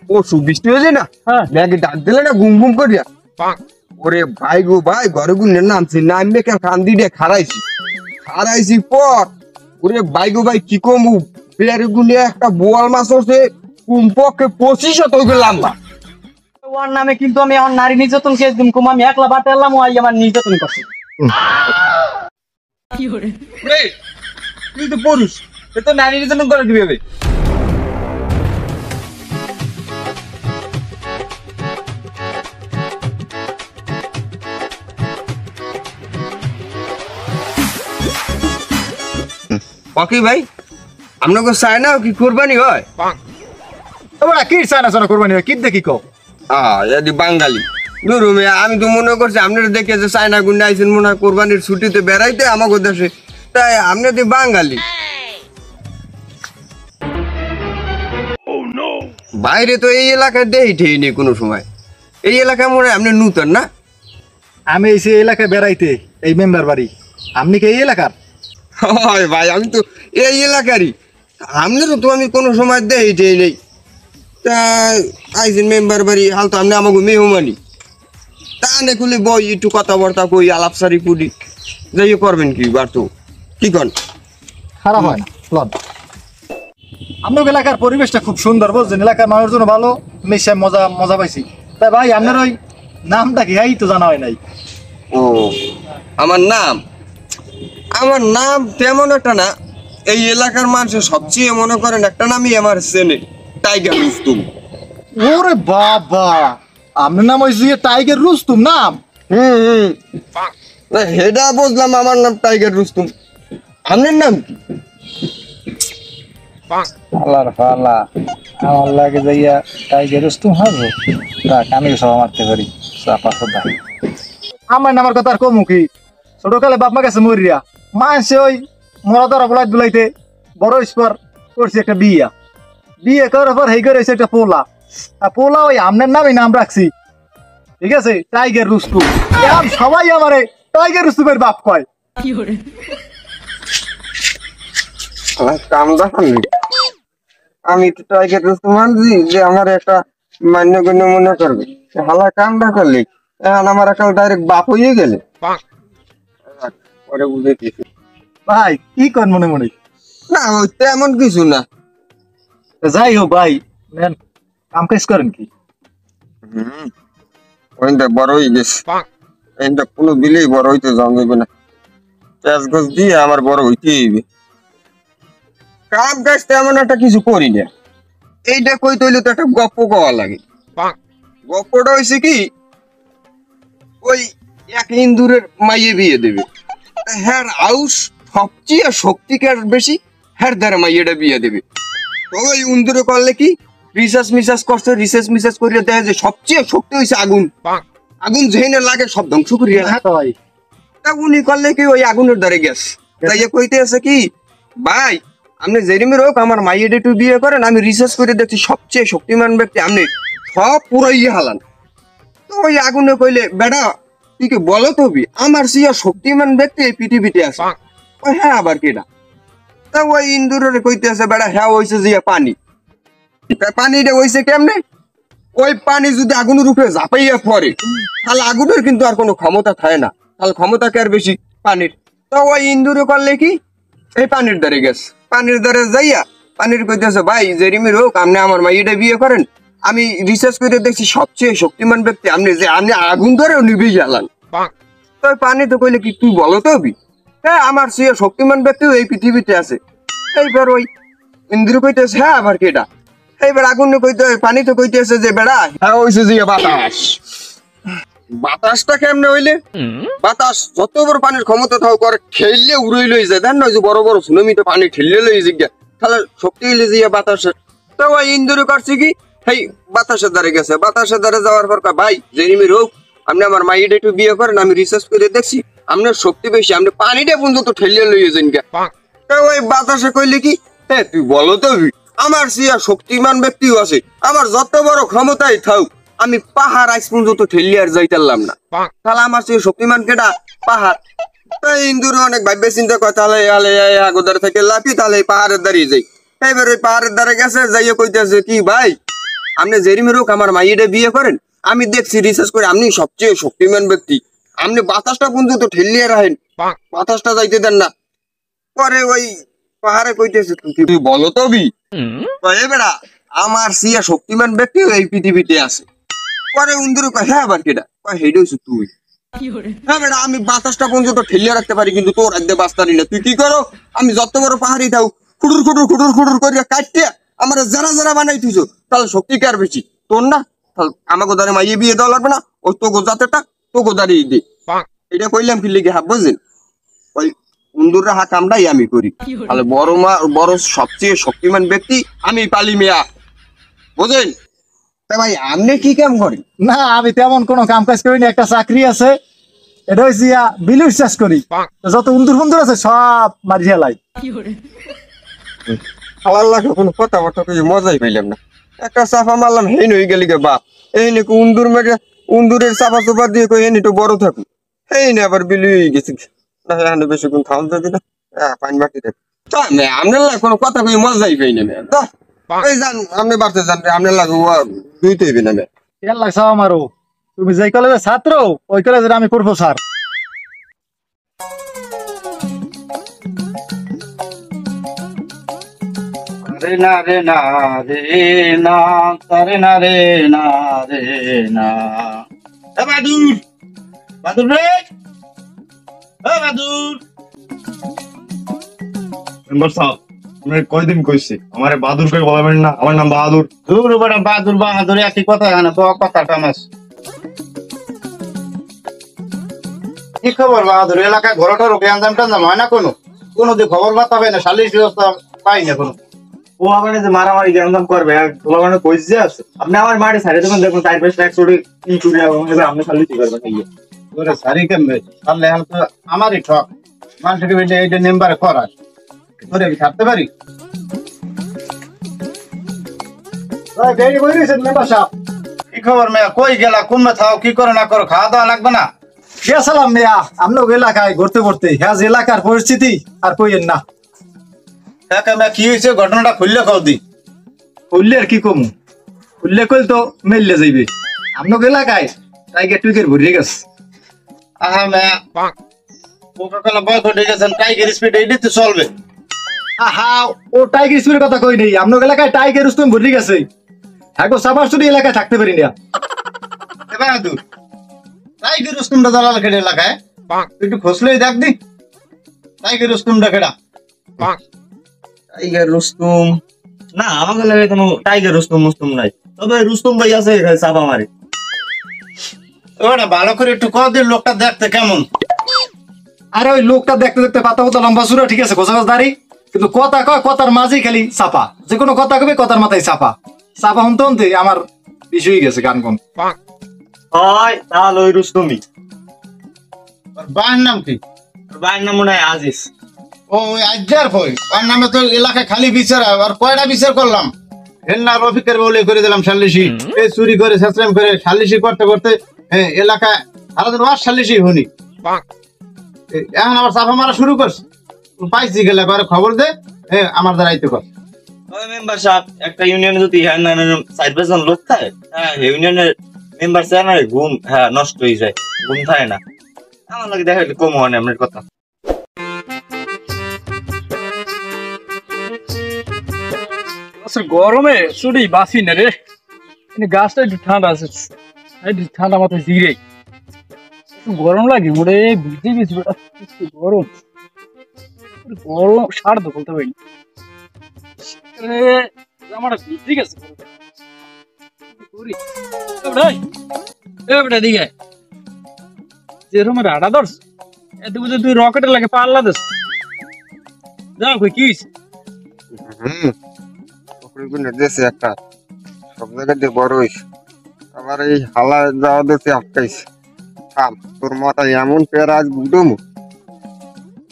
পরশু বৃষ্টি হয়েছে না, ব্যাগে ডাক দিলে না গুম গুম করিয়া। ওরে ভাই গো ভাই, ঘরে গুনে নামছি, নামবে কেন কান্দি দিয়ে খারাইছি পর ওরে ভাই গো ভাই কি কমু, পেয়ারে গুনে একটা বোয়াল মাছ হচ্ছে কমপক্ষে 25 হয়ে গেলাম না। ওর নামে কিন্তু আমি আমার নারী নির্যাতন কেস দিম, কুম আমি একলা বাটে এলাম, ও আমার নির্যাতন করছে। তুই তো পুরুষ, তো নারী নির্যাতন করে দিবি ভাই। ওকে ভাই, আপনাকে চায় না কি কোরবানি হয়? তোমরা কি চায় না কোরবানি হয়? কি দেখি কো যদি বাঙালি ধরুমে, আমি তো মনে করছি আপনারা দেখে যে চায়না গুন্ডে আইসেন মনে হয় কোরবানির ছুটিতে বেড়াইতে আমাকে দেশে, তাই আপনি তো বাঙালি। বাইরে তো এই এলাকায় দেই ঠেই নেই কোনো সময়, এই এলাকায় মনে হয় আপনি নূতন না? আমি এসে এলাকায় বেড়াইতে, এই মেম্বার বাড়ি। আপনি কি এই এলাকার? হয় ভাই, আমি তো এই এলাকারই, আপনারও তো আমি কোনো সময় দেই ঠেই নেই। তা আইসেন মেম্বার বাড়ি, হাল তো আপনি আমাকে মেহমানি, তা নে খুলে বই একটু কথাবার্তা কই, আলাপসারি করি, যাই করবেন কি বার্ত কি কন? খারাপ হয় না লন। আপনার এলাকার পরিবেশটা খুব সুন্দর, বুঝছেন? এলাকার মানুষজন ভালো, মিশে মজা পাইছি। তাই ভাই আপনার ওই নামটা কি এই তো জানা হয় নাই। ও আমার নাম তেমন একটা না, এই এলাকার মানুষের সবচেয়ে মনে করেন একটা নামই আমার চেনে, টাইগার রুস্তুম। ওরে বাবা, আপনার নাম ওই যে টাইগার রুস্তুম নাম? হেডা বুঝলাম, আমার নাম টাইগার রুস্তুম, আপনার নাম কি? আল্লাহর ফালা, আমার লাগে যাইয়া টাইগার রুস্তুম হবে, আমি সব মারতে পারি চাপা সদা। আমার নামের কথা আর কমু কি, ছোটকালে বাপ মা গেছে মরিয়া, মাসে ওই মরা ধরা বলাই দুলাইতে বড় স্পর করছি একটা বিয়ে করার পর হেই করেছে একটা পোলা ওই আমনের নামই নাম রাখছি, ঠিক আছে, টাইগার রুস্তুম। এখন সবাই আমারে টাইগার রুস্তুমের বাপ কয়। আমি তো টাইগার রুস্তুম আনছি যে আমার একটা মান্যগণ্য মনে করবে, হালা কামটা করলি, এখন আমার একটা ডাইরেক্ট বাপ হয়ে গেলে পরে বুঝেছি। ভাই কি কন মনে মনে? না ওই তেমন কিছু না। যাই হোক ভাই, নেন কাম কাজ করেন কি? ওইটা বড় হয়ে গেছে, এইটা কোনো দিলেই বড় হইতে যাওয়া যাবে না, চাষ গাছ দিয়ে আমার বড় হইতে হইবে। কাম কাজ তেমন একটা কিছু করি না, এইটা কইতে হইলে তো একটা গপ্প কওয়া লাগে। গপ্পটা হয়েছে কি, ওই এক ইন্দুরের মাইয়ে বিয়ে দেবে, হ্যাঁ আউস সবচেয়ে শক্তিকার বেশি, হ্যাঁ দ্বারা মাইয়েটা বিয়ে দেবে। তো ওই ইন্দুরে করলে কি, রিসার্চ মিসার্চ করিয়া দেখা যায় সবচেয়ে শক্তি হয়েছে আগুন, আগুন যেখানে লাগে সব ধ্বংস করিয়া। তা উনি করলে কি, ওই আগুনের দ্বারে গ্যাস তাই কইতে আছে কি, ভাই আপনি জেরিমের হোক আমার মাইয়েটা একটু বিয়ে করেন, আমি রিসার্চ করে দেখছি সবচেয়ে শক্তিমান ব্যক্তি আপনি, সব পুরো হালান। তো ওই আগুনে কইলে, বেটা তুই কি বলো তো আমার সিয়া শক্তিমান ব্যক্তি এই পৃথিবীতে আছে? ওই হ্যাঁ আবার কেটা? তা ওই ইন্দুরের কইতে আছে, বেটা হ্যাঁ হয়েছে জিয়া পানি, পানিটা হয়েছে কেমনে, ওই পানি যদি আগুনের উপরে ঝাঁপাইয়া পড়ে তাহলে আগুনের কিন্তু আর কোনো ক্ষমতা থাকে না, তাহলে ক্ষমতা কে আর বেশি পানির। তো ওই ইন্দুরে করলে কি, এই পানির দ্বারে গেছে, পানির দ্বারে যাইয়া পানির কইতেছে, ভাই জেরিমির হোক আপনি আমার মাইয়েটা বিয়ে করেন, আমি রিসার্চ করে দেখছি সবচেয়ে শক্তিমান ব্যক্তি আপনি, যে আপনি আগুন ধরেও নিভে গেলেন। তো পানি তো কইলে কি, তুই বলো তো হ্যাঁ আমার সে শক্তিমান ব্যক্তি এই পৃথিবীতে আছে। এইবার ওই ইন্দুর কইতেছে, হ্যাঁ আবার কেটা? এইবার আগুন কইতে, পানি তো কইতেছে যে, বেড়া হ্যাঁ হইছে যে বাতাস। বাতাসটা কেমনে হইলে, বাতাস যত বড় পানির ক্ষমতা থাও করে ঠেললে উড়ে লই যায়, দেন না ওই যে বড় বড় সুনামিতে পানি ঠেললে লই জিজ্ঞা, তাহলে শক্তি হইলে যে বাতাসের। তো ওই ইন্দুরে করছে কি, এই বাতাসের দ্বারে গেছে, বাতাসের দ্বারে যাওয়ার পর ভাই জেরিমির হোক আপনি আমার মাইয়েটা একটু বিয়ে করেন, আমি রিসার্চ করে দেখছি আপনার শক্তি বেশি, আপনি পানিটা পর্যন্ত ঠেলিয়ে লইয়ে যান গা। তো ওই বাতাসে কইলে কি, হ্যাঁ তুই বলো তো আমার সিয়া শক্তিমান ব্যক্তিও আছে, আমার যত বড় ক্ষমতাই থাক আমি পাহাড় আইস পর্যন্ত ঠেলিয়ে আর যাইতারলাম না, তাহলে আমার সে শক্তিমান কেটা? পাহাড়। তাই ইন্দুর অনেক ভাববে চিন্তা করে, তাহলে আগোদার থেকে লাফি তাহলে এই পাহাড়ের দাঁড়িয়ে যাই। এবার ওই পাহাড়ের দ্বারে গেছে, যাইয়ে কইতেছে কি, ভাই আপনি জেরিমের হোক আমার মাইয়েটা বিয়ে করেন, আমি দেখছি রিসার্চ করে আপনি সবচেয়ে শক্তিমান ব্যক্তি, আপনি বাতাসটা পর্যন্ত ঠেলিয়ে রাখেন, বাতাসটা যাইতে দেন না। পরে ওই পাহাড়ে কইতেছে তুই বলো তো বি এ বেড়া আমার সিয়া শক্তিমান ব্যক্তি এই পৃথিবীতে আছে। পরে উন্দুরে কয় হ্যাঁ আবার কেটা কয় হেডে হইছিস তুই। হ্যাঁ বেটা আমি বাতাসটা পর্যন্ত ঠেলিয়ে রাখতে পারি কিন্তু তোর একদম বাঁচতারি না। তুই কি করো, আমি যত বড় পাহাড়ি থাও খুটুর খুটুর খুটুর খুটুর করিয়া কাটতে আমার যারা যারা বানাই তুইছো, তাহলে শক্তি কার বেশি তোর না? তাহলে আমাকে দ্বারে মাইয়ে বিয়ে দেওয়া লাগবে না, ওই তো গোজাতেটা তো গোদারি দে। এটা কইলাম কি লিখে হাব বুঝলেন, ওই উন্দুররা হাত আমরাই আমি করি, তাহলে বড় মা বড় সবচেয়ে শক্তিমান ব্যক্তি আমি পালি মিয়া, বুঝলেন? তা ভাই আপনি কি কাম করেন? না আমি তেমন কোনো কাম কাজ করি না, একটা চাকরি আছে, এটা হচ্ছে বিলুর চাষ করি। যত উন্দুর ফুন্দুর আছে সব মারি হেলাই। খাওয়ার লাগে কোনো কথাবার্তা কিছু মজাই পাইলাম না। একটা চাপা মারলাম হেন হয়ে গেলি গে বাপ, এই নাকি উন্দুর মেরে উন্দুরের চাপা চোপা দিয়ে কই হেন একটু বড় থাকুক, এই না আবার বিলি হয়ে গেছি না। এখানে বেশিক্ষণ খাওয়ান যাবি না, পানি বাটি দেখ আপনার লাগে কোনো কথা কই মজাই পাই না মেয়ে। এই যান আপনি বাড়তে যান, আপনার লাগে দুইতে হইবে না মেয়ে। তেল লাগছে আমারও, তুমি যে কলেজের ছাত্র ওই কলেজের আমি প্রফেসর। রে না রে না রে না তারে না রে না রে না। এ বাদুর, বাদুর রে, এ বাদুর। মেম্বার সাহেব আমি কয়দিন কইছি আমারে বাহাদুর করে বলাবেন না, আমার নাম বাহাদুর। দূর বড় বাদুর বাহাদুর একই কথা, এখানে তো কথাটা মাস। কি খবর বাহাদুর, এলাকায় ঘরটা রোকে আনজাম টানজাম হয় না কোনো দিন খবর বার্তা পাই না, সালিশ ব্যবস্থা পাই না কোনো। ও আমার যে মারামারি গ্যান্দাম করবে তোমার মানে কইছে আছে, আপনি আমার মাঠে ছাড়ে দেবেন, দেখুন 4-5 লাখ চুরি কি চুরি হবে, আপনি খালি কি করবেন? এই তোরে সারি কেমবে তাহলে এখন তো আমারই ঠক, মানুষকে বেটে এইটা মেম্বারে করাস তোরে আমি ছাড়তে পারি? কি খবর মেয়া, কই গেলা, কমে থাও, কি করো না করো, খাওয়া দাওয়া লাগবে না? গেছিলাম মেয়া আপনার এলাকায় ঘুরতে ঘুরতে, হ্যাঁ এলাকার পরিস্থিতি আর কইেন না। কি হয়েছে ঘটনাটা খুললে কও দি। খুললে আর কি কমু, খুললে কইল তো মেললে যাইবে। আপনার এলাকায় টাইগার টুইগার ভরিয়ে গেছে। আহা মেয়া কোকা-কোলা বয়কট হয়ে গেছেন, টাইগার স্পিড এইটাই তো চলবে। আহা ও টাইগার স্পিডের কথা কই নেই, আপনার এলাকায় টাইগার রুস্তম ভরিয়ে গেছে। হ্যাঁ গো সাবাসুরি এলাকায় থাকতে পারি না। এ বাহাদুর টাইগার রুস্তমটা দালাল কেটে এলাকায় একটু খসলেই দেখ দি, টাইগার রুস্তমটা কেডা? টাইগার রুস্তম না, আমাকে লাগে কোনো টাইগার রুস্তম মুস্তম নাই, তবে রুস্তম ভাই আছে চাপা মারে। ওটা ভালো করে একটু কদিন লোকটা দেখতে কেমন? আরে ওই লোকটা দেখতে দেখতে পাতা পাতা লম্বা সুরা ঠিক আছে, গোছা গোছ দাড়ি, কিন্তু কথা কয় কথার মাঝেই খালি চাপা, যে কোনো কথা কবে কথার মাথায় চাপা চাপা শুনতে শুনতে আমার বিষয় গেছে গান কোন। হয় তাহলে ওই রুস্তমই। বাবার নাম কি? ভাইয়ের নাম মনে হয় আজিজ। ও ওই আজ্জার ভয়, ওর নামে তো এলাকায় খালি বিচার, আর কয়টা বিচার করলাম, হেন্না রফিকের বলে করে দিলাম সাল্লিশি, এই চুরি করে শেষরাম করে সাল্লিশি করতে করতে এলাকায় সারাদিন ওয়ার সাল্লিশি হনি, এখন আবার চাপা মারা শুরু করছে। পাইছি গেলে পরে খবর দে, আমার দ্বারা আইতে কর। তবে মেম্বার সাহেব একটা ইউনিয়নে যদি 4-5 জন লোক থাকে, হ্যাঁ ইউনিয়নের মেম্বার চায় না ঘুম, হ্যাঁ নষ্ট হয়ে যায়, ঘুম থাকে না। আমার লাগে দেখা কম হয় না আপনার কথা। গরমে চুরি বাঁচি না রে, গাছটা একটু ঠান্ডা আছে, একটু ঠান্ডা মাথায় জিরে, গরম লাগে মোটে বুঝতে গেছি গরম গরম সার তো বলতে পারি আমার বুঝতে গেছে দিকে যেরকম রাডা ধরছ এত বুঝে তুই রকেটের লাগে পাল্লা দিস যাও কই কি দেশে একটা সব জায়গায় দিয়ে বড় হইছে, আবার এই হালা যাওয়া দেশে আটকাইছে। থাম তোর মাথায় এমন পেয়ারা আজ বুডমু।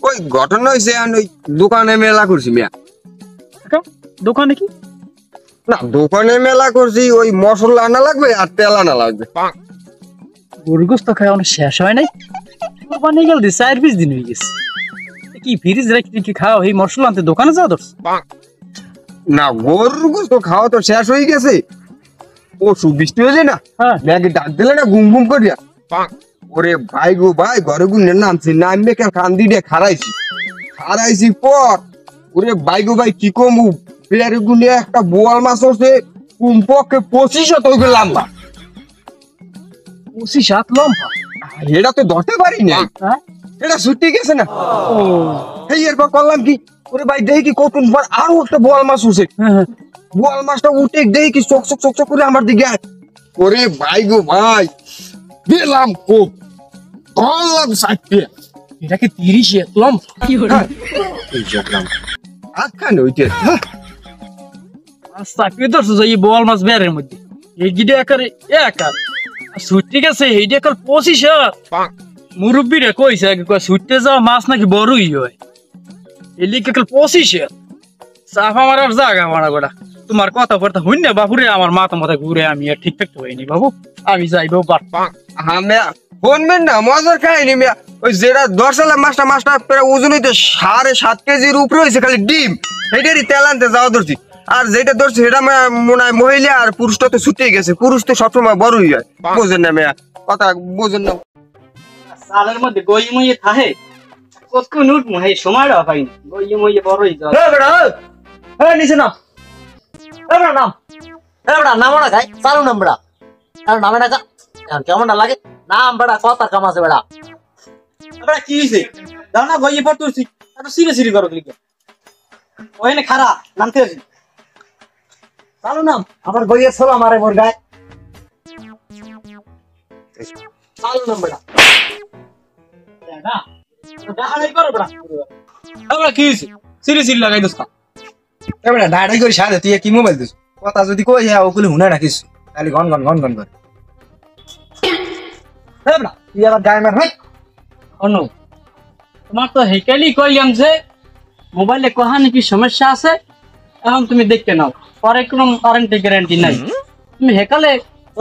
ওই ঘটনা হয়েছে ওই দোকানে মেলা করছি মিয়া। দোকানে কি না দোকানে মেলা করছি, ওই মশলা আনা লাগবে আর তেল আনা লাগবে। গরুগোস্ত খায় অনেক শেষ হয় নাই, কোরবানি গেল 4-5 দিন হয়ে গেছে, কি ফ্রিজ রেখে কি খাওয়া এই মশলা আনতে দোকানে যাওয়া ধরছে? না গরুর গোস্ত খাওয়া তো শেষ হয়ে গেছে, পশু বৃষ্টি হয়েছে না, হ্যাঁ ব্যাগে ডাক দিলে না ঘুম ঘুম করিয়া, ওরে ভাই গো ভাই, ঘরে গুনে নামছি, নামবে কেন কান্দি দিয়ে খারাইছি পর, ওরে ভাই গো ভাই কি কমু, প্লেয়ারে গুনে একটা বোয়াল মাছ হচ্ছে কমপক্ষে 25 ওই লম্বা, 27 লম্বা। এটা তো ধরতে পারি না, হ্যাঁ এটা ছুটি গেছে না। ও এই এরপর করলাম কি, ওরে ভাই দেখি কি কতক্ষণ পর আরো একটা বোয়াল মাছ উঠছে, হ্যাঁ হ্যাঁ বোয়াল মাছটা উঠে দেখি কি চক চক চক চক করে আমার দিকে আয়। ওরে ভাই গো ভাই, দিলাম কোপ, ধরলাম 60। এটা কি 30 লম্বা? আটখানে ওইটে আচ্ছা কি ধরছো যে এই বল মাছ বেড়ের মধ্যে এই গিডে একারে একার ছুটতে গেছে এইটা একার 25,000। মুরব্বীরা কইছে আগে কয় ছুটতে যাওয়া মাছ নাকি বড়ই হয়, এলি একার 25,000 সাফা মারার জায়গা মারা গোটা। তোমার কথা বলতে হইন না বাপুরে, আমার মাথা মাথায় ঘুরে আমি আর ঠিক থাকতে পারিনি বাবু, আমি যাইবো শুনবেন না মজার খাইনি মিয়া, ওই যেটা 10 সালের মাছটা প্রায় ওজন হইতে 7.5 কেজির উপরে হয়েছে, খালি ডিম এটারই তেল আনতে যাওয়া ধরছি। আর যেটা ধরছে সেটা মনে হয় মহিলা, আর পুরুষটা তো ছুটিয়ে গেছে, পুরুষ তো সবসময় বড়ই হয়, বোঝেন না মেয়া কথা, বোঝেন না। সালের মধ্যে গই মইয়ে থাহে কতক্ষণ উঠবো এই সময়টা পাইনি, গই মইয়ে বড়ই যায়। নিচে নাম নাম নামো না খাই চালু নাম বেড়া, নামে না কেমন না লাগে নাম বেড়া, কথা কাম আছে বেড়া। এবারে কি হইছে দাও না গইয়ে পড় তুলছি, এত সিরে সিরি করো লিখে ওখানে খারা নামতে আছি। চালু নাম আমার বইয়ের ছোলা মারে মোর গায়ে, চালু নাম বেড়া। না ডাহাই করো বড়া। এবারে কি হইছে সিরি সিরি লাগাই দোস্তা। এবারে ডাড়াই করে সাথে তুই কি মোবাইল দিস, কথা যদি কই হ্যাঁ ওগুলো শুনে না কিছু, খালি ঘন ঘন করে এবড়া তুই আবার গায়ে মার ভাই। অনু তোমার তো হেকালি কইলাম যে মোবাইলে কোহা নাকি সমস্যা আছে, এখন তুমি দেখতে নাও, পরে কোনো ওয়ারেন্টি গ্যারান্টি নাই। তুমি হেকালে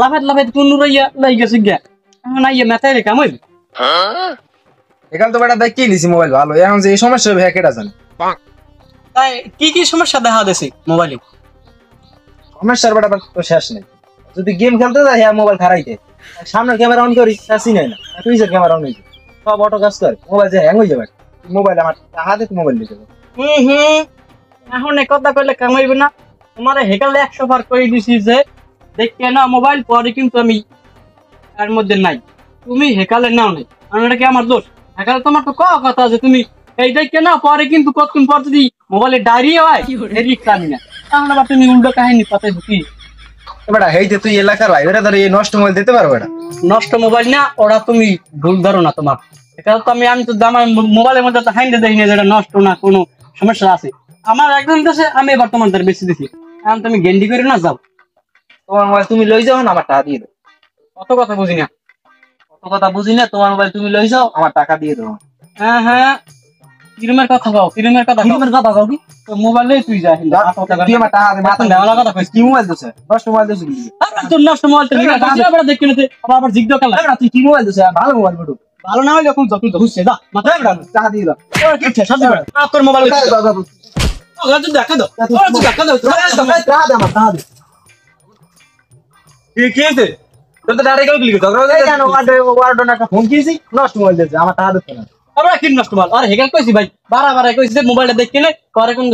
লাফাত কোন রইয়া লাই গেছে গিয়া, এখন আইয়া মাথায় রে কামই। এখান তো বেটা দেখি নিছি মোবাইল ভালো, এখন যে এই সমস্যা হবে কেটা জানে। তাই কি সমস্যা দেখা দিছে মোবাইলে? সমস্যার বেটা তো শেষ নেই, যদি গেম খেলতে যায় হ্যাঁ মোবাইল খারাইতে, সামনে ক্যামেরা অন করি চাষি নাই না, টুইজের ক্যামেরা অন হয়েছে, সব অটো কাজ করে, মোবাইল যে হ্যাং হয়ে যাবে, মোবাইল আমার হাতে তো মোবাইল দিতে হবে। এখন এ কথা কইলে কামাইবে না, তোমার হেকালে 100 বার কই দিছি যে দেখতে না মোবাইল, পরে কিন্তু আমি এর মধ্যে নাই, তুমি হেকালে নাও নাই, আর এটা কি আমার দোষ? হেকালে তোমার তো কথা যে তুমি এই দেখতে না, পরে কিন্তু কতক্ষণ পর যদি মোবাইলে ডায়রি হয় এরই কামি না, এখন আবার তুমি উল্টো কাহিনী পাতে ঢুকি। বেটা হেইতে তুই এলাকার ভাই, বেটা ধর এই নষ্ট মোবাইল দিতে পারবে না। নষ্ট মোবাইল না, ওরা তুমি ভুল ধরো না তোমার, এটা তো আমি তো আমার মোবাইলের মধ্যে তো হাইন্ডে দেখি না যেটা নষ্ট না কোনো সমস্যা আছে, আমার একদম দেশে আমি এবার তোমার দ্বারা বেশি দিছি, এখন তুমি গেন্ডি করে না যাও। তোমার মোবাইল তুমি লই যাও না, আমার টাকা দিয়ে দাও। অত কথা বুঝি না, তোমার মোবাইল তুমি লই যাও, আমার টাকা দিয়ে দাও। হ্যাঁ কিরমের কথা কও, কিরমের কথা কও কি তো মোবাইলে তুই যা তুই আমার টাকা দে, মাথা দেওয়ালা কথা কইস কি মোবাইল দিছে, নষ্ট মোবাইল দিছে কি? তোর নষ্ট মোবাইল তো আবার দেখি না আবার জিজ্ঞাসা করলাম তুই কি মোবাইল দিছে? ভালো মোবাইল বটু, ভালো না হলে যখন ঘুরছে যা মাথা টাকা দিয়ে দাও। তোর মোবাইল টাকা দে দেখা দাও টাকা দে, আমার টাকা দে। কি হয়েছে তোর তো ডাইরেক্ট ক্লিক করতে এই কেন ওয়ার্ড না ফোন কিছি, নষ্ট মোবাইল দিছে, আমার টাকা দিতে না। আমরা কি নষ্ট মাল আর হেগাল কইছি ভাই, বারবার কইছি যে মোবাইলটা দেখতে নে, করে কোন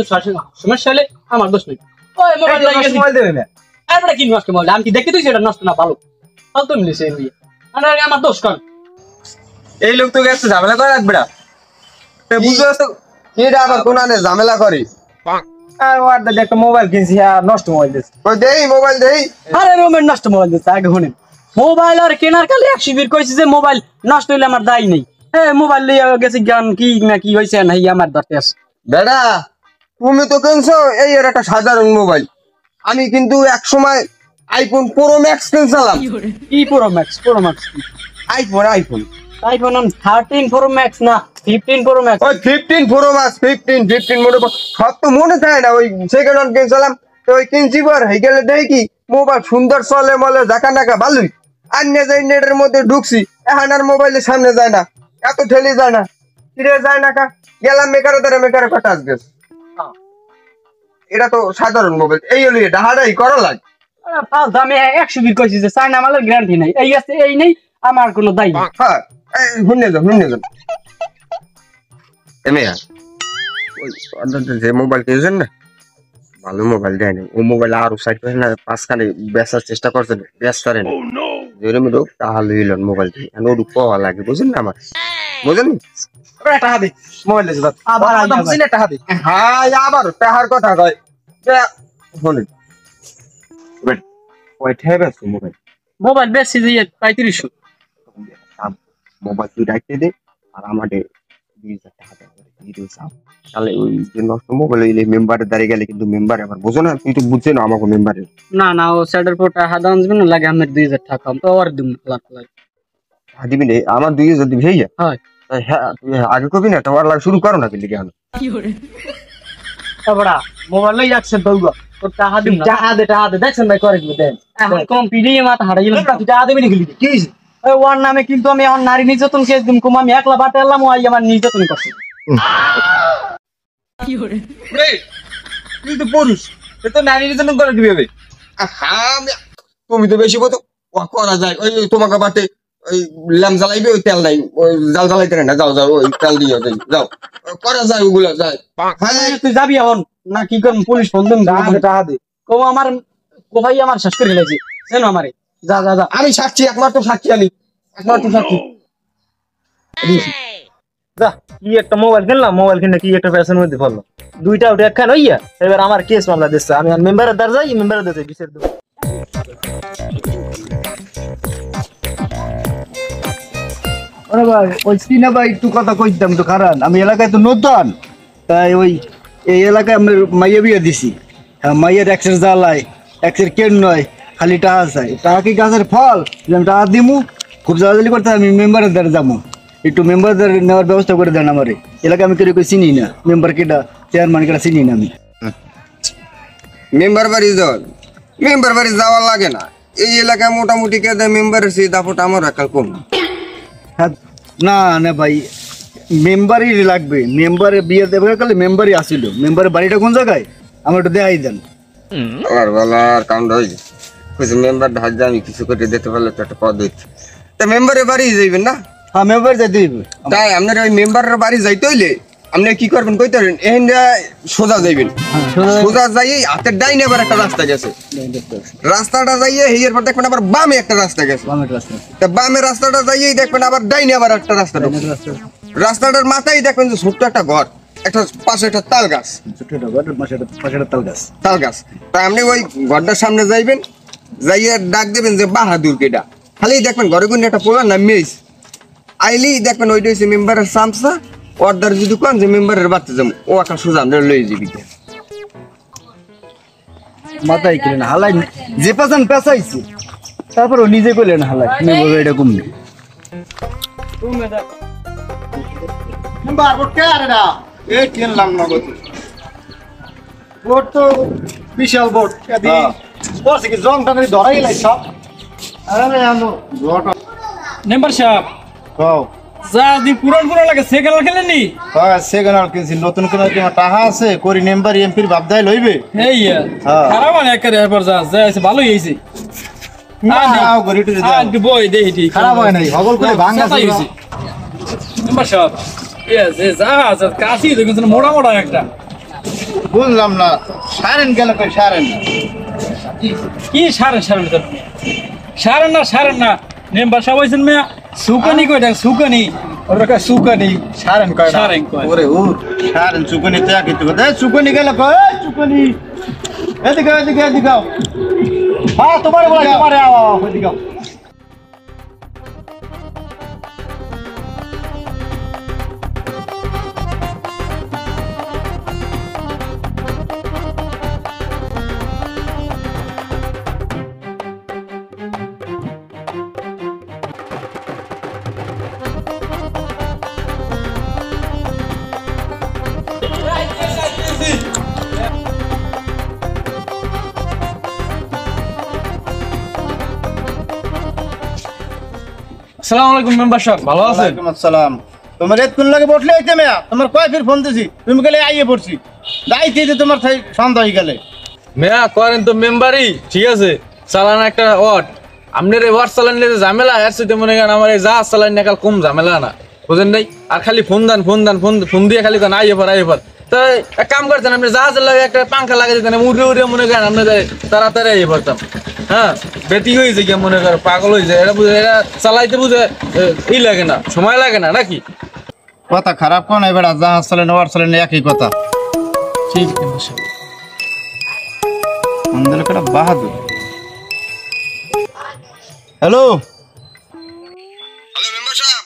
সমস্যা হলে আমার দোষ নেই। ওই মোবাইল নষ্ট লাগি মোবাইল দেবে না। আমরা কি নষ্ট মোবাইল, আমি কি দেখতে তুই সেটা নষ্ট না ভালো ফালতু মিলেছে এই আমার দোষ কোন? এই লোক তো গেছে ঝামেলা করে রাখবে না, বুঝতে পারছো? এটা আবার কোনানে ঝামেলা করি, আর ওয়ার্ড দে একটা মোবাইল কিনছি আর নষ্ট মোবাইল দিছে। ওই দেই মোবাইল দেই, আরে রোমের নষ্ট মোবাইল দিচ্ছে আগে শুনেন, মোবাইল আর কেনার কালে 100 বির কইছি যে মোবাইল নষ্ট হইলে আমার দায় নেই। মোবাইল লইয়া গেছে জ্ঞান কি না কি হয়েছে নাই আমার ধরতে আছে। দাদা তুমি তো কিনছো এই এর একটা সাধারণ মোবাইল, আমি কিন্তু এক সময় আইফোন প্রো ম্যাক্স কিনছিলাম। কি pro max iPhone iPhone 13 pro max না 15 প্রো ম্যাক্স? ওই 15 প্রো ম্যাক্স 15 মনে সব তো মনে থাকে না, ওই সেকেন্ড হ্যান্ড কিনছিলাম তো ওই কিনছি পর হয়ে গেলে দেখি কি মোবাইল সুন্দর চলে মলে জাকা নাকা ভালোই, আর নিয়ে যাই নেটের মধ্যে ঢুকছি, এখন আর মোবাইলের সামনে যায় না, এত ঠেলি যায় না, ফিরে যায় না, গেলাম মেকারে ধরে মেকারে টাচ গেছে। এটা তো সাধারণ মোবাইল, এই হলো এটা হারাই করা লাগে, ফালতু আমি 100 বিল কইছি যে চায়না মালের গ্যারান্টি নাই, এই আছে এই নেই, আমার কোনো দায়ী নেই। হ্যাঁ শুনে যান এমিয়া ওই অর্ডারটা যে মোবাইল কিনছেন না ভালো মোবাইল দেয় নাই, ও মোবাইল আরো সাইড করে না 5খানে বেচার চেষ্টা করছেন, বেচ করেন যেরকম হোক তাহলে হইলেন মোবাইল দিয়ে ওর পাওয়া লাগে বুঝেন না আমার বুঝেন টাকা দে মোবাইল দিছে আবার আইয়া ভাই। টাকা দে হ্যাঁ আবার টাকার কথা কয় শোনেন কয়টা বেচছো মোবাইল মোবাইল বেশি যে 3500। মোবাইল তুই রাখতে দে আর আমাদের 2000 টাকা দেবে তাহলে ওই যে নষ্ট মোবাইল হইলে মেম্বারের দাঁড়িয়ে গেলে কিন্তু মেম্বার আবার বোঝো না, তুই তো বুঝছে না আমাকে মেম্বারের না না ও সেটার পর টাকা দাম দিবেন না, লাগে আমার 2000 টাকা কম তো আর দিম লাখ লাখ। দিবি না আমার 2000 দিবি ভাইয়া হয় হ্যাঁ তুই আগে কবি না তোমার লাগে শুরু করো না কিন্তু কেন বড়া মোবাইল লই যাচ্ছে দৌড়া তোর টাকা দিম না। টাকা দে দেখছেন ভাই করে দিবে দেন এখন কম পিডিয়ে মাথা হারাই গেল। তুই টাকা দেবি না গেলি কি হইছে ওই ওর নামে কিন্তু আমি এখন নারী নির্যাতন কেস দিম, কম আমি একলা বাটে এলাম, ও আই আমার নির্যাতন করছে। তুই তো পুরুষ তো নারী নির্যাতন করে দিবি ভাই তুমি তো বেশি কত করা যায় ওই তোমাকে বাটে ওই ল্যাম্প জ্বালাইবে ওই তেল নাই ওই জাল জ্বালাইতে না যাও যাও ওই তেল দিয়ে যাও করা যায় ওগুলো যায় হ্যাঁ তুই যাবি এখন না কি করব, পুলিশ ফোন দিম টাকা দে কম আমার কোথায় আমার শেষ করে গেছে কেন আমারে। যা যা যা আমি সাক্ষী একমাত্র সাক্ষী আমি একমাত্র সাক্ষী যা কি একটা মোবাইল কিনলাম, মোবাইল কিনে কি একটা ফ্যাশন মধ্যে পড়লো, দুইটা উঠে একখান হইয়া এবার আমার কেস মামলা দিচ্ছে, আমি মেম্বারের দ্বার যাই মেম্বারের দিতে বিচার দেবো। আরে ভাই ওই সিনা ভাই একটু কথা কইতাম তো কারণ আমি এলাকায় তো নতুন, তাই ওই এই এলাকায় আমি মাইয়া বিয়ে দিছি, হ্যাঁ মাইয়ের এক্সের জ্বালায় এক্সের কেন নয় খালি টাকা চাই, টাকা কি গাছের ফল যে আমি টাকা দিমু খুব জ্বালাজালি করতে আমি মেম্বারের দ্বারা যাবো, একটু মেম্বারদের নেওয়ার ব্যবস্থা করে দেন আমারে, এলাকায় আমি কেউ চিনি না, মেম্বার কেটা চেয়ারম্যান কেটা চিনি না আমি। মেম্বার বাড়ি যাওয়া লাগে না এই এলাকায় মোটামুটি কে দেয় মেম্বারের সেই দাপট আমার একাল কম হ্যাঁ না না ভাই মেম্বারই লাগবে, মেম্বারে বিয়ে দেবে কালে মেম্বারই আসিল, মেম্বারের বাড়িটা কোন জায়গায় আমার একটু দেখাই দেন। আমার বলার কাউন্ট হয়েছে কিছু মেম্বার ঢাক আমি কিছু করে দিতে পারলে তো একটা পদ হইছে তা মেম্বারের বাড়ি যাইবেন না হ্যাঁ মেম্বার যাইতে হইবে। তাই আপনার ওই মেম্বারের বাড়ি যাইতে হইলে আপনি কি করবেন কইতে পারেন এখান সোজা যাইবেন সোজা যাইয়ে হাতের ডাইনে আবার একটা রাস্তা গেছে রাস্তাটা যাইয়ে হিয়ের পর দেখবেন আবার বামে একটা রাস্তা গেছে তা বামে রাস্তাটা যাইয়েই দেখবেন আবার ডাইনে আবার একটা রাস্তা ঢুকছে রাস্তাটার মাথায় দেখবেন যে ছোট্ট একটা ঘর একটা পাশে একটা তাল গাছ তাল গাছ তা আপনি ওই ঘরটার সামনে যাইবেন যাইয়ে ডাক দেবেন যে বাহাদুর কেটা খালি দেখবেন ঘরে কোন একটা পোলার নাম মেয়েছ আইলি দেখবেন ওইটা হচ্ছে মেম্বারের সামসা অর্ডার যদি কোন যে মেম্বারের বাড়তে যাবো ও একটা সোজা আমরা লই যাবি মাথায় কিলেন হালাই যে পাশান পেঁচাইছে তারপর ও নিজে করলেন হালাই তুমি বলবে এটা কমনি মেম্বার ভোট কে আরে না এই কিনলাম নগদ ভোট তো বিশাল ভোট বলছে কি জং টানে ধরাই লাই সব আরে আনো ভোট মেম্বার সাহেব কও যা দি পুরান পুরান লাগে সে খেলা খেলেনি হ্যাঁ সেকেন্ড আর কিনছি নতুন কোন কি টাকা আছে করি মেম্বার এমপির বাপদাই লইবে এই হ্যাঁ। খারাপ মানে একেবারে এরপর যা যা আছে ভালোই হইছে না নাও গরি টুরি দাও আর বই দেই ঠিক খারাপ হয় নাই হগল করে ভাঙা সাতাই হইছে মেম্বার সাহেব এ যা যা কাশি দেখুন মোটা মোটা একটা বুঝলাম না সারেন গেল কই সারেন কি সারেন সারেন সারেন না মেম্বার সাহেব হইছেন মেয়া সুকানি কইটা সুকানি ওরা সুকানি সারেন কয় না সারেন কয় ওরে ও সারেন চুকনি তে কি তো দে চুকনি গেল কই চুকনি এদিকে হ্যাঁ তোমার বলে তোমারে আও ওইদিকে আসসালামু আলাইকুম মেম্বার সাহেব ভালো আছেন ওয়ালাইকুম আসসালাম তোমার এত কোন লাগে বটলে আইতে মেয়া তোমার কয় ফির ফোন দিছি তুমি গেলে আইয়ে পড়ছি দাইতে যে তোমার সন্দেহ হয়ে গেলে মেয়া করেন তো মেম্বারই ঠিক আছে চালান একটা ওয়াট আপনার এই ওয়াট চালান ঝামেলা এর সাথে মনে করেন আমার এই জাহাজ চালান কাল কম ঝামেলা না বুঝেন নাই আর খালি ফোন দিয়ে খালি কোন আইবার তো এক কাম করতেন আপনি জাহাজের লাগে একটা পাঙ্খা লাগিয়ে দিতেন উড়ে মনে করেন আপনি তাড়াতাড়ি আইয়ে পারতাম হ্যাঁ বেটি হয়ে যায় গিয়ে মনে করেন পাগল হয়ে যায় এরা চালাইতে বুঝে ই লাগে না সময় লাগে না নাকি কথা খারাপ কোন এবার জাহাজ চালানো ওয়ার চালানো একই কথা ঠিক আছে আমাদের একটা বাহাদুর হ্যালো হ্যালো মেম্বার সাহেব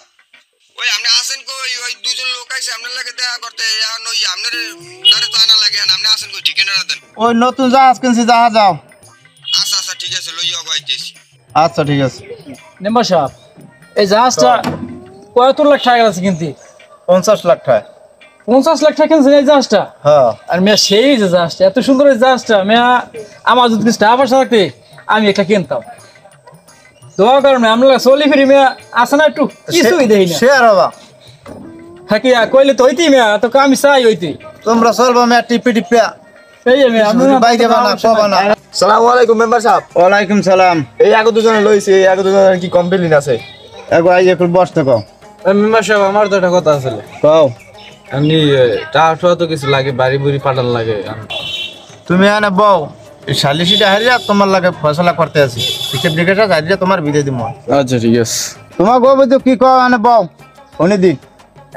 ওই আপনি আছেন কই ওই দুজন লোক আইছে আপনার লাগে দেখা করতে এখন ওই আপনার দাঁড়ে তো আনা লাগে আপনি আছেন কই ঠিকানা দেন ওই নতুন জাহাজ কিনছি জাহাজ যাও আচ্ছা ঠিক আছে লইয়া গাইতেছি আচ্ছা ঠিক আছে মেম্বার সাহেব এই জাহাজটা কত লাখ টাকা আছে কিন্তু 50 লাখ টাকা 50 লাখ টাকা কিনছেন এই জাহাজটা হ্যাঁ আর মেয়া সেই যে জাহাজটা এত সুন্দর এই জাহাজটা মেয়া আমার যদি কিছু টাকা পয়সা থাকতে আমি একটা কিনতাম দোয়া কারণে আমরা চলি ফিরি মেয়া আসে না একটু কিছুই দেই না সে আর বাবা হ্যাঁ কি কইলে তো হইতি মেয়া তো আমি চাই হইতি তোমরা চলবা মে টিপি টিপিয়া সেই মেয়া আমি বাইকে বানা পাবা না সালামু আলাইকুম মেম্বার সাহেব ওয়ালাইকুম সালাম এই আগে দুজনে লইছি এই আগে দুজনের কি কমপ্লেইন আছে একবার আই একটু বসতে কও মেম্বার সাহেব আমার তো একটা কথা আছে কও আমি টাকা তো কিছু লাগে বাড়ি বুড়ি পাঠান লাগে তুমি এনে বউ এই শালিশিটা হারিয়া তোমার লাগে ফয়সালা করতে আছি হিসেব নিকেশটা হারিয়া তোমার বিদে দিমু আচ্ছা ঠিক আছে তোমার গো বইতো কি কও এনে বউ শুনি দি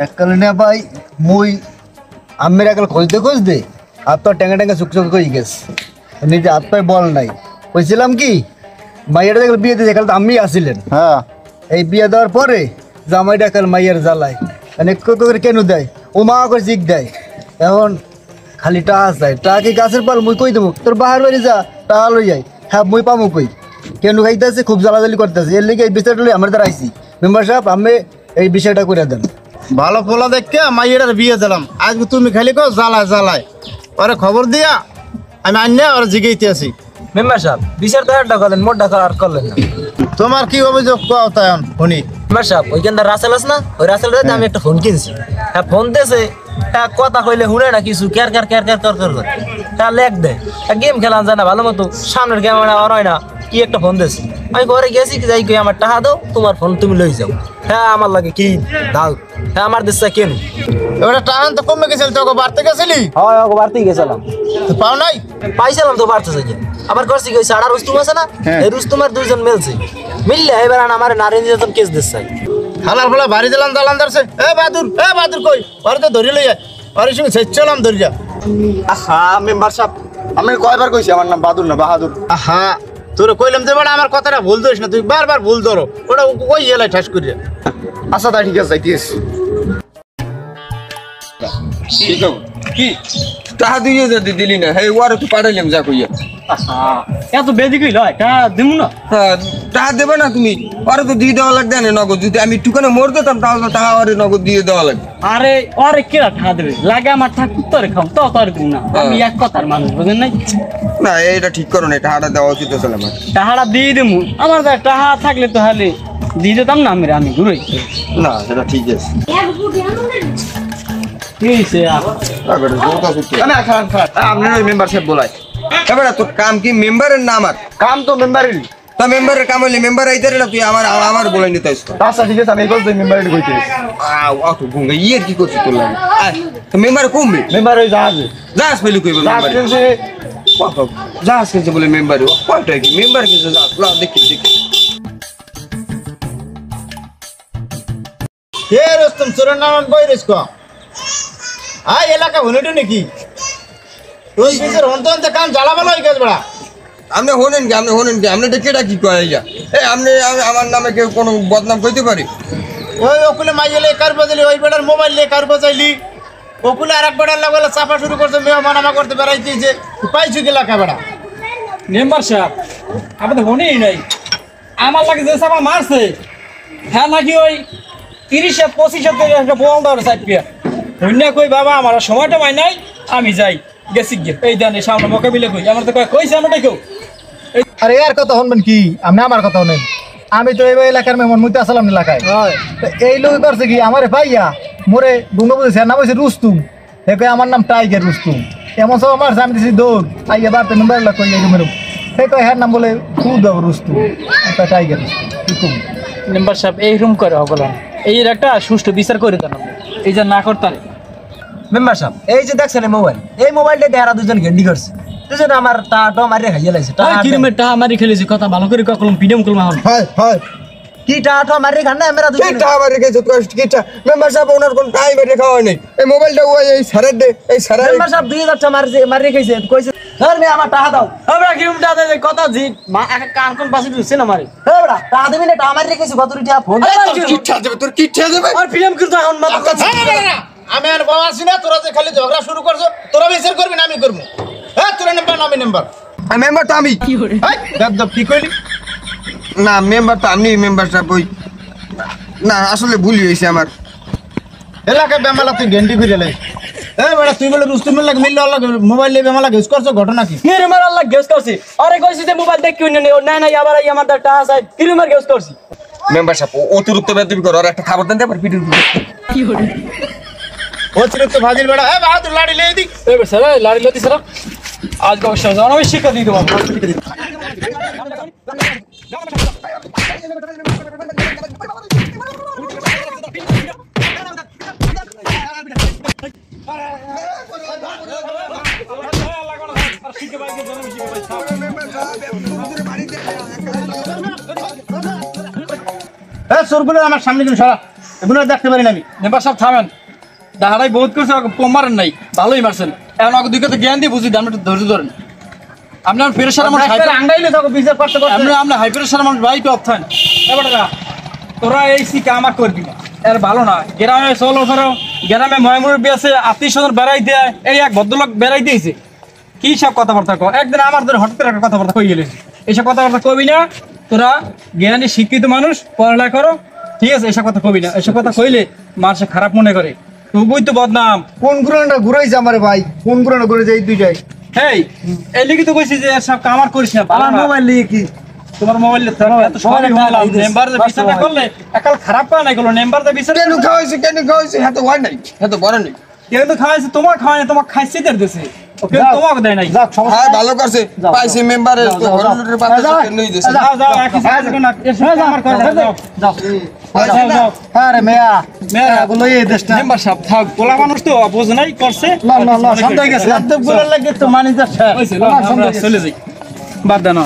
এককালে না ভাই মুই আমের একল খোঁজ দে আর তো ট্যাঙ্গা চুক কই গেছে নিজে হাত পায়ে বল নাই কইছিলাম কি মাইয়াটা দেখলে বিয়ে দিয়ে কাল আমি আসিলেন হ্যাঁ এই বিয়ে দেওয়ার পরে জামাইটা কাল মাইয়ার জ্বালায় মানে করে কেন দেয় ও মা করে জিগ দেয় এখন খালি টাকা চাই টাকা কি গাছের পাল মুই কই দেবো তোর বাহার বাড়ি যা টাকা লই যাই হ্যাঁ মুই পামু কই কেন খাইতেছে খুব জ্বালাজালি করতেছে এর লিগে এই বিষয়টা লই আমার দ্বারা আইসি মেম্বার সাহেব আমি এই বিষয়টা করে দেন ভালো পোলা দেখে মাইয়াটার বিয়ে দিলাম আজকে তুমি খালি কও জ্বালায় ওরে খবর দিয়া আমি আন্যা ওরা জিগাইতে আছি মেম্বার সাহেব বিচার তো একটা করলেন মোট টাকা আর করলেন না তোমার কি অভিযোগ কও তাই শুনি মেম্বার সাহেব ওইখানটা রাসেল আছে না ওই রাসেলটাতে আমি একটা ফোন কিনছি হ্যাঁ ফোন দিয়েছে হ্যাঁ কথা কইলে শুনে না কিছু ক্যার করে হ্যাঁ লেখ দেয় গেম খেলান যায় না ভালো মতো সামনের ক্যামেরা আর হয় না কি একটা ফোন দিয়েছে আমি ঘরে গেছি কি যাই কই আমার টাকা দাও তোমার ফোন তুমি লই যাও হ্যাঁ আমার লাগে কি দাও হ্যাঁ আমার দেশে কেন এবারে টাকা তো কমে গেছিল তোকে বাড়তে গেছিলি হয় ওকে বাড়তেই গেছিলাম তো পাও নাই পাইছিলাম তো বাড়তেছে কি আবার করছি কই সাড়া রুস্তুম আছে না এই রুস্তুমের দুইজন মিলছে মিললে এবার আমার নারী নির্যাতন কেস দিচ্ছে হালার ফলা বাড়ি দিলাম দালান ধরছে এ বাদুর কই ওরে তো ধরে লই ওর সঙ্গে ছেচলাম ধরে যা হ্যাঁ মেম্বার সাহেব আমি কয়বার কইছি আমার নাম বাহাদুর না বাহাদুর আহা তোর কইলাম যে বড় আমার কথাটা ভুল ধরিস না তুই বারবার ভুল ধরো ওটা কই এলাই ঠাস করিয়া আচ্ছা তাই ঠিক আছে যাইতেছি কি টাকা দিয়ে যদি দিলি না হে ওয়ারে তো পাঠাইলাম যা কইয়া এত বেদি কই লয় টা দিমু না হ্যাঁ টাকা দেবে না তুমি ওরে তো দিয়ে দেওয়া লাগবে না নগদ যদি আমি টুকানে মোর দিতাম তাহলে তো টাকা ওরে নগদ দিয়ে দেওয়া লাগবে আরে আরে কেরা ঠা দেবে লাগে আমার ঠাকুর তোরে খাও তো তোর দিন না আমি এক কথার মানুষ বুঝেন নাই না এটা ঠিক করো না টাকাটা দেওয়া উচিত ছিল আমার টাহাটা দিয়ে দিমু আমার তো টাহা থাকলে তো হালে দিয়ে দিতাম না আমি ঘুরে না সেটা ঠিক আছে কি হইছে আপনার ওই মেম্বার সাহেব বলাই এবারে তোর কাম কি মেম্বারের না আমার কাম তো মেম্বারের তা মেম্বারের কাম হইলে মেম্বার আইতে না তুই আমার বলে নিতে আসতো আচ্ছা ঠিক আছে আমি এই বলতে মেম্বারের কইতে অত গুঙ্গা ইয়ে কি করছিস তোর লাগে তো মেম্বার কমবে মেম্বার ওই জাহাজে যাস পেলি কইবে মেম্বার যাস কিনছে বলে মেম্বার কয়টা কি মেম্বার কিনছে যাস লাও দেখি হে রস্তম চোরের নাম বইরেছ কো আই এলাকা হনেটো নাকি তুই বিশের হন্তন্তে কাম জ্বালা ভালো হয়ে গেছ বড়া আপনি হনেন কি আপনি কেটা কি কয় ইয়া আপনি আমার নামে কেউ কোনো বদনাম কইতে পারি ওই ওকুলে মাইলে কার বাজালি ওই বেটার মোবাইল লে কার বাজাইলি ওকুলে আরেক বেটার লাগলে চাপা শুরু করতে মেহমানামা করতে বেড়াইতেছে পাইছু কি এলাকা বেড়া মেম্বার সাহেব আপনি তো মনেই নাই আমার লাগে যে সাবা মারছে হ্যাঁ নাকি ওই 30-25 একটা বোল দেওয়ার সাইড পিয়া ধন্যা কই বাবা আমার সময়টা পাই নাই আমি যাই গেছি গিয়ে এই জানি সামনে মোকাবিলা কই আমার তো কইছে আমরা কেউ আরে আর কথা শুনবেন কি আপনি আমার কথা শুনেন আমি তো এই এলাকার মেমন মুইতে আসলাম এলাকায় তো এই লোক করছে কি আমারে ভাইয়া মোরে গুঙ্গা বুঝেছে নাম হয়েছে রুস্তুম হে কই আমার নাম টাইগার রুস্তুম এমন সব আমার আমি দিছি দৌড় আইয়া বাড়তে মেম্বার কই এই মেরম সেই কয় হ্যাঁ নাম বলে খুদ রুস্তু একটা টাইগার রুস্তু মেম্বার সাহেব এই রুম করে হগলাম এই একটা সুষ্ঠু বিচার করে দেন এই যে না করতারে মেম্বার সাহেব এই যে দেখছেন এই মোবাইলটা দেহারা দুজন গেন্ডি করছে দুজন আমার টাটা মারিয়ে খাইয়ে লাইছে কি রুমের টাহা মারি খেলেছি কথা ভালো করে কলম পিডিএম কলম এখন হয় হয় কি টাটা মারিয়ে খান না আমরা দুজন কিটা আবার রেখেছো কষ্ট কিটা মেম্বার সাহেব ওনার কোন টাইম রেখা হয় নাই এই মোবাইলটা ওই এই সারের দে এই সারের মেম্বার সাহেব 2000 টাকা মারিয়ে খাইছে কইছে ধর মে আমার টাকা দাও আমরা কি রুমটা দে কথা জি মা এক কান কোন পাশে দিছে না মারি হে বড়া টাকা দিবি না টাকা মারিয়ে খাইছে কত টাকা ফোন কিটা দেবে তোর কিটা দেবে আর পিডিএম করতে এখন মাথা আমি আর বাবা আছি না তোরা যে খালি ঝগড়া শুরু করছো তোরা বিচার করবি না আমি করবো হ্যাঁ তোরা নাম্বার না আমি নাম্বার মেম্বার তো আমি দাদ কি কইলি না মেম্বার তো আমি মেম্বার সাহেব ওই না আসলে ভুল হয়েছে আমার এলাকায় বেমালা তুই গেন্ডি ফিরে লাই বেড়া তুই বলে রুস্তুমের লাগে মিললে আল্লাহ মোবাইল নিয়ে বেমালা ইউজ করছো ঘটনা কি কি রুমের আল্লাহ গেস করছি আরে কইছি যে মোবাইল দেখ কিউ না না আবার এই আমার টাহা আছে কি রুমের গেস করছি মেম্বার সাহেব অতিরিক্ত বেদবি করো আর একটা খাবার দেন দেবার পিঠের অতিরিক্ত ভাজির বেড়া বাহাদুর লাড়ি লেই দি এবার স্যার লাড়ি লতি স্যার আজ অবশ্য আমি শিক্ষা দিয়ে দেবো সরগুলো আমার সামনে কিন্তু সারা এগুলো দেখতে পারি না আমি মেম্বার সাহেব থামেন দাহারাই বহুত করছে মারেন নাই ভালোই মারছেন এখন আমাকে দুই কথা জ্ঞান দিয়ে বুঝি আপনি একটু ধৈর্য ধরেন আপনি আমার প্রেশার আমার আঙ্গাইলে থাকো বিচার করতে আপনি হাই প্রেশার আমার রাইট অফ থান এবার তোরা এই শিকা আমার করবি না এর ভালো না গ্রামে চলো ধরো গ্রামে ময়মুরবি আছে আত্মীয় স্বজন বেড়াই দেয় এই এক ভদ্রলোক বেড়াই দিয়েছে কি সব কথাবার্তা কো একদিন আমার ধরে হঠাৎ করে একটা কথাবার্তা কই গেলে এইসব কথাবার্তা কবি না তোরা জ্ঞানী শিক্ষিত মানুষ পড়ালেখা করো ঠিক আছে এসব কথা কবি না এসব কথা কইলে মানুষ খারাপ মনে করে তবুই তো বদনাম কোন গুরানটা ঘুরাইছে আমারে ভাই কোন গুরানটা ঘুরে এই দুইটাই এই এই লিখি তো কইছি যে সব কামার করিস না আমার মোবাইল নিয়ে কি তোমার মোবাইল এত সবাই বললাম নাম্বার যে বিচারটা করলে একাল খারাপ করে নাই করলো নাম্বার যে বিচার কেন খাওয়াইছে হ্যাঁ তো হয় নাই হ্যাঁ তো বড় নেই কেউ তো খাওয়াইছে তোমার খাওয়াই না তোমার খাইছে দের দেশে ওকে তোমাকে দেয় নাই যাক সমস্যা হ্যাঁ ভালো করছে পাইছে মেম্বারে তো হরলুটের পাতা কেন নই দেছে যাও যাও একই সাথে না এসে আমার করে যাও যাও যাও যাও আরে মেয়া মেয়েরা এগুলো এই দেশটা মেম্বার সাহেব থাক গোলা মানুষ তো বোঝে নাই করছে না শান্ত হয়ে গেছে গুলো লাগে তো মানি যাচ্ছে হইছে চলে যাই বাদ দেন